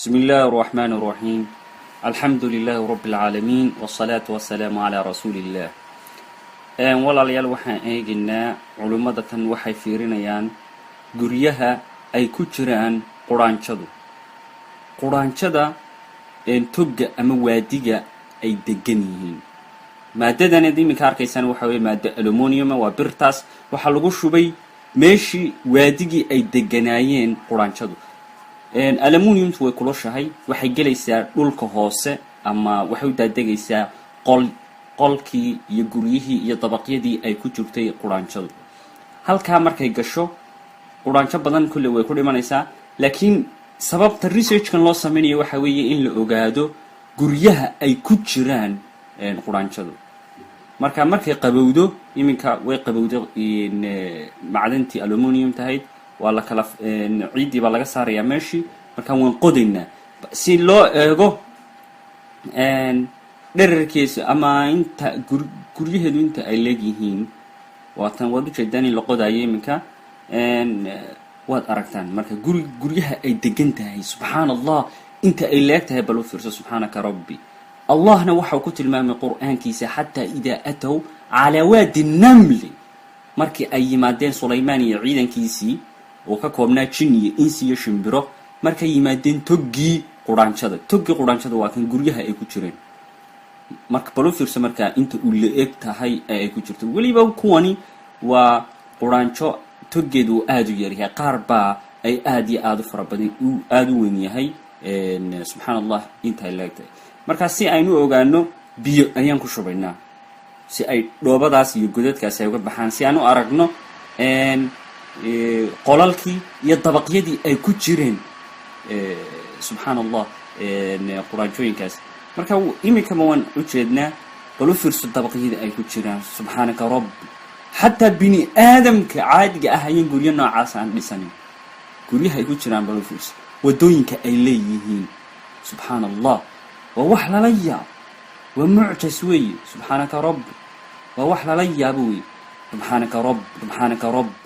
بسم الله الرحمن الرحيم الحمد لله رب العالمين والصلاة والسلام على رسول الله walaalyaal waxaan eegaynaa culimadatan waxay fiirinayaan guryaha ay ku jiraan quraanjada togga ama waadiga ay degan yihiin maadadan iminka arkaysaan waxa weeye maada aluminum waa birtaas waxa lagu shubay meeshii waadigii ay deganaayeen quraanjadu aluminum way kuloshahay waxay gelaysaa dhulka hoose ama waxay u daadegaysaa qolkii iyo guryihii iyo dabaqyadii ay ku jirtay quraanjadu halka markay gasho quraanjo badan kulli way ku dhimanaysaa laakiin sababta research-kan loo sameeyo waxa weeye in la ogaado guryaha ay ku jiraan quraanjadu markay qabowdo iminka way qabowdo macdantii aluminum tahay waa la kala ciidii ba laga saaraya meeshii marka waan qodaynaa si loo eego dhererkiisa ama inta guryaheedu inta ay leeyihiin waatan wad u jeedaan in la qodayo iminka waad aragtaan marka guryaha ay degan tahay subhanallah inta ay leegtahay bal u fiirso subhanaka rabbi allahna waxa ku tilmaamay quraankiisa hatta ida ataw ala wadi naml markii ay yimaadeen sulaymaan iyo ciidankiisii oo ka koobnaa jin iyo insi iyo shimbiro markay yimaadeen toggii quraanjada waa kan guryaha ay ku jireen marka bal u fiirso marka inta uu leeg tahay ay ku jirto waliba kuwani waa quraanjo toggeedu aad u yaryahay qaar baa ay aad iyo aad u farabadan aad u weyn yahay subhanallah inta leegtay marka si aynu ogaano biyo ayaan ku shubaynaa si ay dhoobadaas iyo godadkaas ay uga baxaan si aanu aragno qolalkii iyo dabaqyadii ay ku jireen subhanallah quraanjooyinkaas marka iminka waan u jeednaa bal u fiirso dabaqyadii ay ku jiraan subhanaka rabb hatta bini aadamka caadiga ah ayaan guryo noocaas aan dhisanin guryaha ay ku jiraan bal u fiirso wadooyinka ay leeyihiin subhanallah waa wax lala yaab waa mucjas weeye subhanaka rabb waa wax lala yaab weeye subhanaka rabb